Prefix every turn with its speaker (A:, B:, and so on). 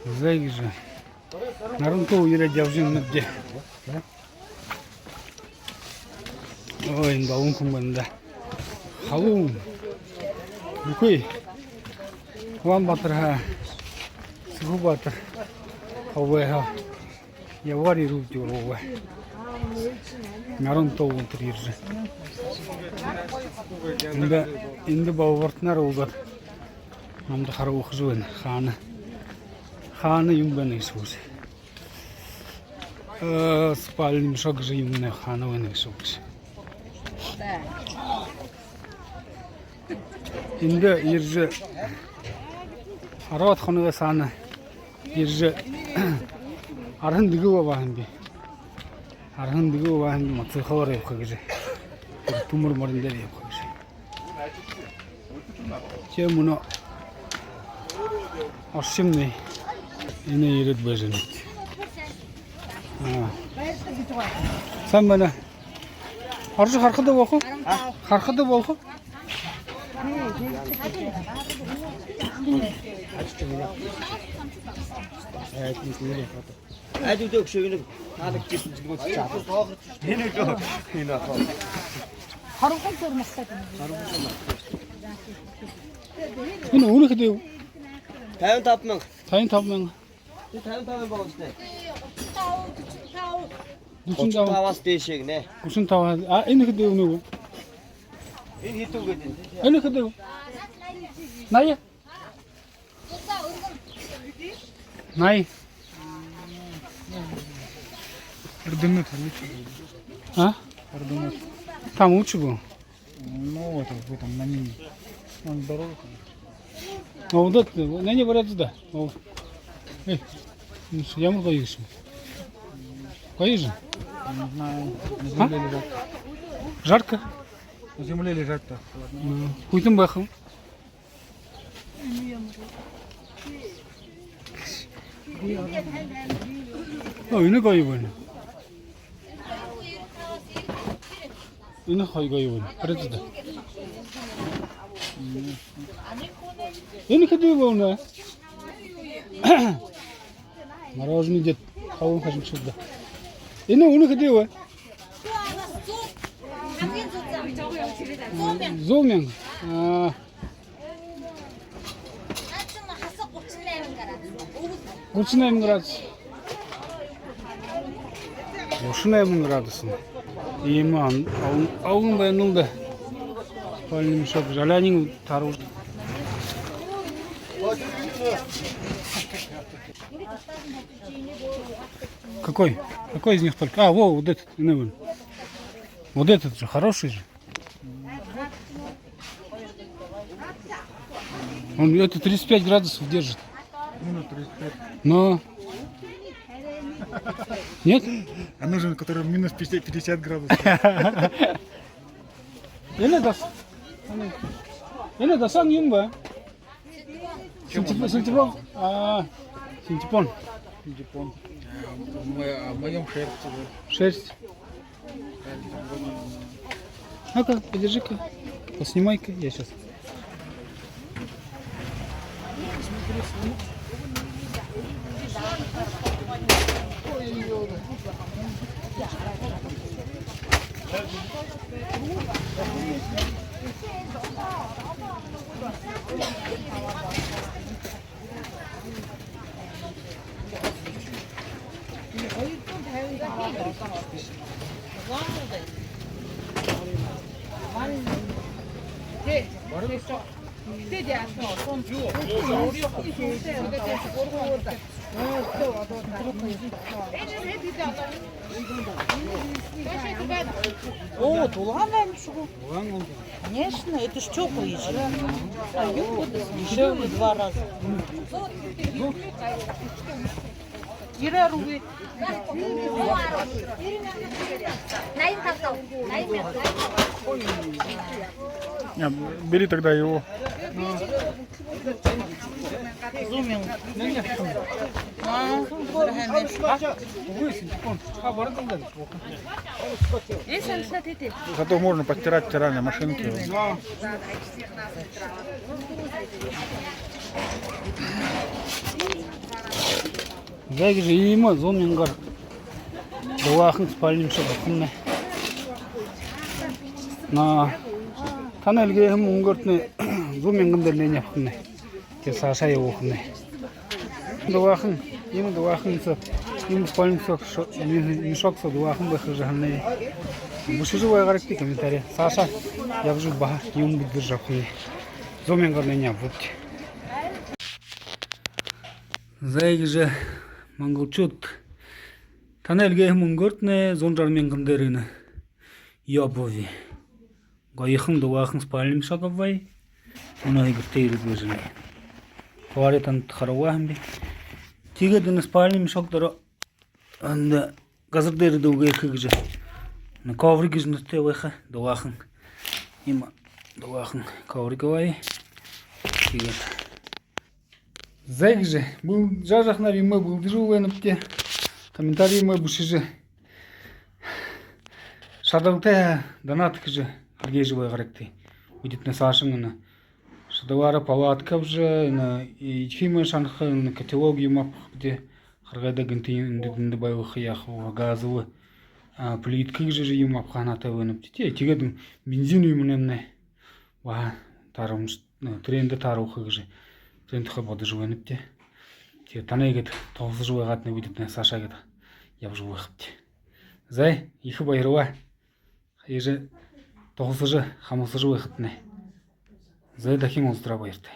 A: Зайги же. Нарунку уйра девжин набде. Ой, балун кумбанда. Халун. Букой. Ван батырха. Суху батыр. Хавайха. Явари рук дюрова. Нарунку унтрирже. Инде бавартнар олдар. Намда хару хзуен хана. Хана юмбан Иисус. Спальный мешок же юмна хана вен Иисус. Инде ирже арат ханага сана ирже архан дигуа баханби. Архан дигуа баханби матсу хавар явхагже. Тумур морндер явхагже. Че муно аршимни ине ирет беженет. Sen bana arzu harkada bakı, harkada bakı.
B: Hadi dök şöyle. Hadi git git çap. Yine dök. Yine kal.
C: Harukun görmezse.
A: Yine onu gidiyor.
B: Tayın tapmang.
A: Tayın tapmang.
B: Tayın tapmang bak işte.
A: Düşün
B: Koçun tavası değişik ne?
A: Düşün tava. Yine gidiyor onu.
B: En hitu gidin.
A: Yine gidiyor. Naya? Nay.
D: Орденет лучше.
A: А?
D: Орденет.
A: Там лучше было.
D: Ну, это в этом на ней. Он дорога.
A: А вот это, на не говорят сюда. Эй, ямур коюшь. Коюшь?
D: Не знаю. На земле лежат.
A: Жарко?
D: На земле лежат-то.
A: Хуйтым бахым. Yine kayıbını. Yine kayıbını. Parası da. Yine gidiyor bu ne? Мороженое дед. Кого хотим сюда? Yine onu gidiyor. Зомян. Гурчинаем градус. Гурчинаем градусын. Иман, ауын баянылды. Спальный мешок. Жалянин тару. Какой? Какой из них только? А, во, вот этот. Вот этот же, хороший же. Он это 35 градусов держит.
D: Минус 35.
A: Но... Нет?
D: А нужен, который минус 50 градусов.
A: Или до сан юмба. Синтепон. Синтепон.
D: Япон. В моем шерсти.
A: Шерсть. Ну-ка, подержи-ка. Поснимай-ка, я сейчас.
C: О, тулан vermiş bu. Конечно, это ж теплый же. А юбка дешевле 2 раза. Ира рублей.
D: Бери тогда его.
C: Зумин.
D: Зато можно постирать в стиральной машинке.
A: Зайги же има зомингар. Дуахын спальным шабахынне. На танелге хым унгортны зомингандерне япхынне. Те саша явухынне. Дуахын, има дуахын со, има спальным мешок со дуахын бахыжахынне. Бушижу вайгаректи комментарий. Саша, я вжу баха, юм бидержахынне. Зомингарне япхынне. Зайги же Монголчут танелге мөнгөртнэ зунжармын гэмдэрэнэ ябови гоёхан дуахан спальным шагавай унаа гэртээ ирэлбэжнэ хавари танд харавахан би тэгээд энэ спальным шаг дээр анд газар дээр дүүгэх гэж на коврыг гэж нүтэ байха дуахан им дуахан коврыг бай тэгээд зайги же бұл жажахнар има бұлдыру веніпте комментарий мой бушиже шадалте донат кже алгежевой гаректи будет на сашин шадавара палатка уже на ичхима шанх на каталоги мап где харгада гэнтин байвах яхва газовы плитка кже же юм апханата веніпте тэгээд бензин юмнемне ва тарам тренде тарух кже трендха бодож веніпте тэгээд танайгэд тоглож байгаад нэг үдэд сашаагээд явж байхт. Зай их баярва. Хаяж тоглож хамсаж байхт нэ. Зай дахин уулзраа баяртай.